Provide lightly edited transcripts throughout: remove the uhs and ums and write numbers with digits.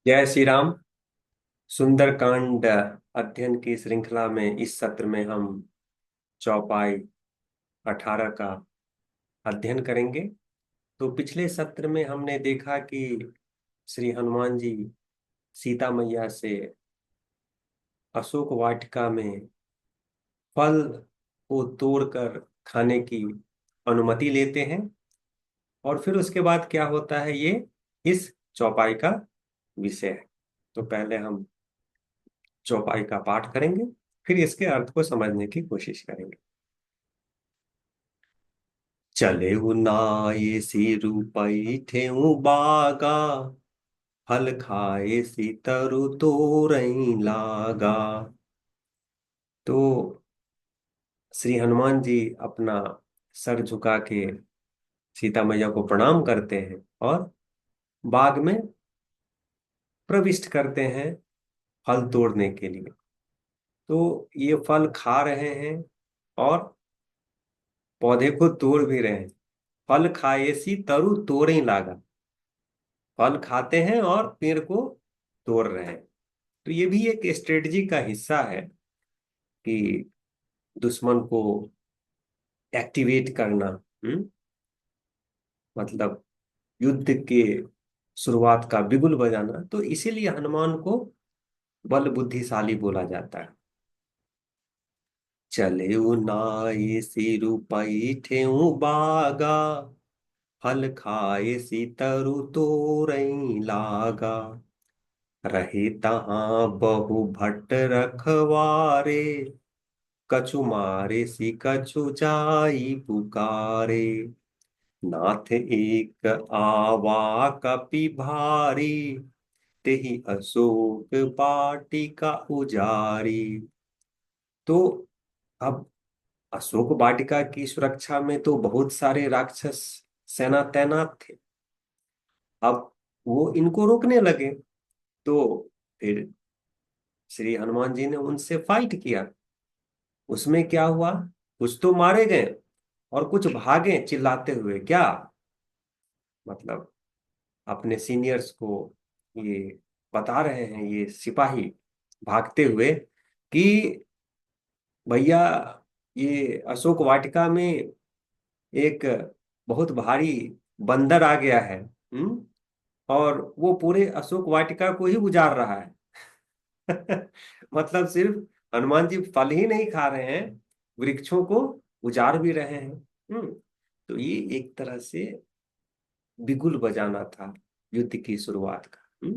जय श्री राम। सुंदरकांड अध्ययन की श्रृंखला में इस सत्र में हम चौपाई 18 का अध्ययन करेंगे। तो पिछले सत्र में हमने देखा कि श्री हनुमान जी सीता मैया से अशोक वाटिका में फल को तोड़कर खाने की अनुमति लेते हैं। और फिर उसके बाद क्या होता है, ये इस चौपाई का विषय है। तो पहले हम चौपाई का पाठ करेंगे, फिर इसके अर्थ को समझने की कोशिश करेंगे। चले नाये सिरु पैठेऊ बागा, फल खाए सी तरु तोरई लागा। तो श्री हनुमान जी अपना सर झुका के सीता मैया को प्रणाम करते हैं और बाग में प्रविष्ट करते हैं फल तोड़ने के लिए। तो ये फल खा रहे हैं और पौधे को तोड़ भी रहे हैं। फल खाए सी तरु तोरई लागा, फल खाते हैं और पेड़ को तोड़ रहे हैं। तो ये भी एक स्ट्रेटजी का हिस्सा है कि दुश्मन को एक्टिवेट करना। मतलब युद्ध के शुरुआत का बिगुल बजाना। तो इसीलिए हनुमान को बल बुद्धिशाली बोला जाता है। चले नाये सिरु पैठेऊ बागा, फल खाए सी तरु तोरई लागा। रहे तहां बहु भट्ट रखवारे, कछु मारे सी कछु जाई पुकारे। नाथ एक आवा कपि भारी, तेहि अशोक वाटिका उजारी। तो अब अशोक वाटिका की सुरक्षा में तो बहुत सारे राक्षस सेना तैनात थे। अब वो इनको रोकने लगे। तो फिर श्री हनुमान जी ने उनसे फाइट किया। उसमें क्या हुआ, कुछ तो मारे गए और कुछ भागे चिल्लाते हुए। क्या मतलब, अपने सीनियर्स को ये बता रहे हैं ये सिपाही भागते हुए कि भैया, ये अशोक वाटिका में एक बहुत भारी बंदर आ गया है। और वो पूरे अशोक वाटिका को ही उजाड़ रहा है। मतलब सिर्फ हनुमान जी फल ही नहीं खा रहे हैं, वृक्षों को उजाड़ भी रहे हैं। तो ये एक तरह से बिगुल बजाना था युद्ध की शुरुआत का।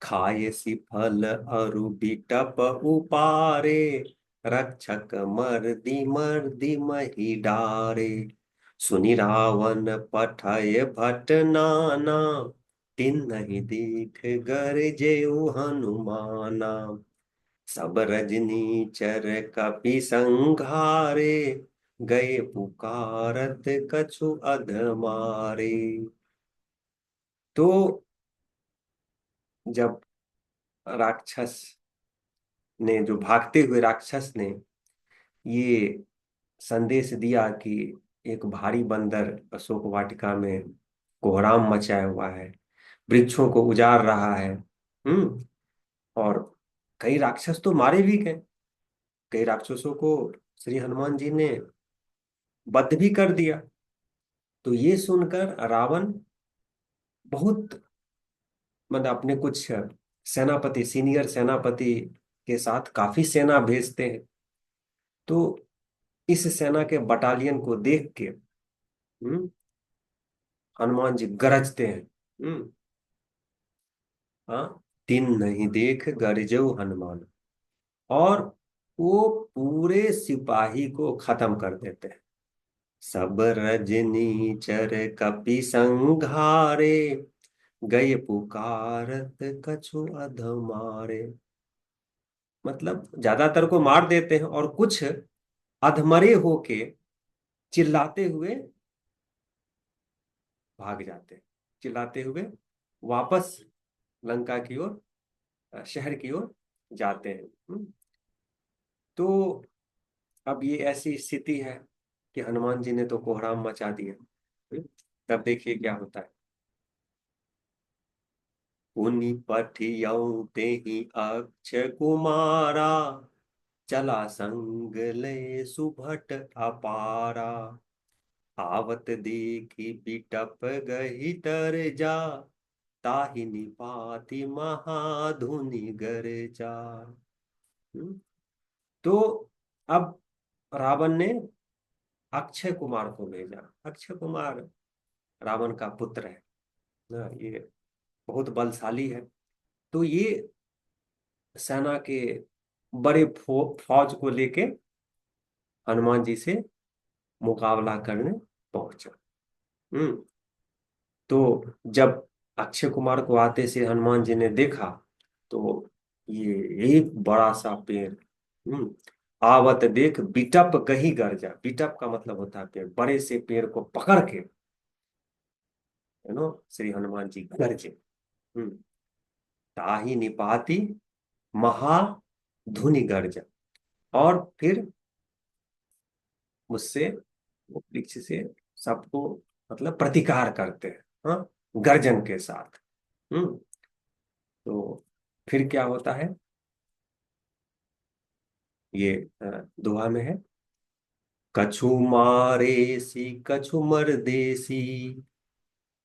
खाए सी फल अरु बिटप उपारे, रक्षक मर्दी मर्दी मही डारे। सुनि रावण पठाए भट नाना, तिन्हि दीख गरजेउ हनुमाना। सब रजनी चर कपि संघारे, गए पुकारत कछु अध मारे। तो जब राक्षस ने, जो भागते हुए राक्षस ने ये संदेश दिया कि एक भारी बंदर अशोक वाटिका में कोहराम मचाया हुआ है, वृक्षों को उजाड़ रहा है। और कई राक्षस तो मारे भी गए। कई राक्षसों को श्री हनुमान जी ने वध भी कर दिया। तो ये सुनकर रावण बहुत, मतलब अपने कुछ सेनापति, सीनियर सेनापति के साथ काफी सेना भेजते हैं। तो इस सेना के बटालियन को देख के हनुमान जी गरजते हैं। हाँ, दिन नहीं देख गरजऊ हनुमान। और वो पूरे सिपाही को खत्म कर देते हैं। सब रजनी चर कपि संघारे, गए पुकारत कछु अधमारे। मतलब ज्यादातर को मार देते हैं और कुछ अधमरे होके चिल्लाते हुए भाग जाते हैं। चिल्लाते हुए वापस लंका की ओर, शहर की ओर जाते हैं। तो अब ये ऐसी स्थिति है कि हनुमान जी ने तो कोहराम मचा दिया। तब देखिए क्या होता है। पुनि पठियौ तेहि अक्षय कुमारा, चला संग ले सुभट अपारा। आवत देखी बिटप गही तर जा, ताहि निपाति महाधुनि गर्जा। हम्म, तो अब रावण ने अक्षय कुमार को भेजा। अक्षय कुमार रावण का पुत्र है ना, ये बहुत बलशाली है। तो ये सेना के बड़े फौज को लेके हनुमान जी से मुकाबला करने पहुंचा। हम्म तो जब अक्षय कुमार को आते से हनुमान जी ने देखा, तो ये एक बड़ा सा पेड़, आवत देख बिटप कही गर्जा। बिटप का मतलब होता है पेड़। बड़े से पेड़ को पकड़ के श्री हनुमान जी गरजे। हम्म ताही निपाती महा धुनि गर्जा। और फिर मुझसे वो वृक्ष से सबको मतलब प्रतिकार करते हैं, हाँ, गर्जन के साथ। हम्म तो फिर क्या होता है, ये दोहा में है। कछु मारे सी कछु मर देसी,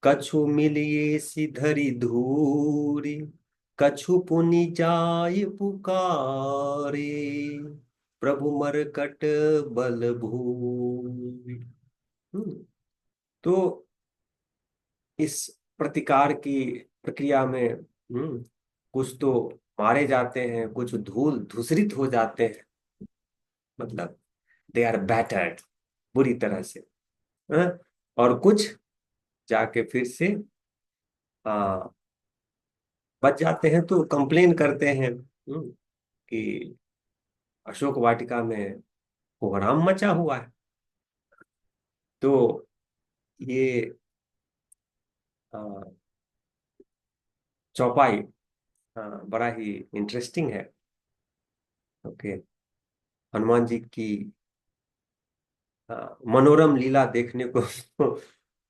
कछु मिलिए सी धरी धूरी, कछु पुनि जाय पुकारे, प्रभु मरकट बल भूरि। हम्म, तो इस प्रतिकार की प्रक्रिया में कुछ तो मारे जाते हैं, कुछ धूल धूसरित हो जाते हैं, मतलब दे आर बैटर्ड बुरी तरह से, हाँ? और कुछ जाके फिर से आ, बच जाते हैं, तो कंप्लेन करते हैं कि अशोक वाटिका में कोहराम मचा हुआ है। तो ये आ, चौपाई बड़ा ही इंटरेस्टिंग है। ओके, हनुमान जी की मनोरम लीला देखने को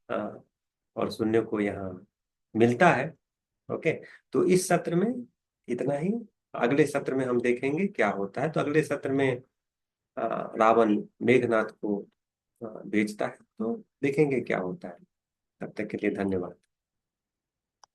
आ, और सुनने को यहाँ मिलता है। ओके, तो इस सत्र में इतना ही। अगले सत्र में हम देखेंगे क्या होता है। तो अगले सत्र में रावण मेघनाथ को भेजता है, तो देखेंगे क्या होता है। तब तक के लिए धन्यवाद।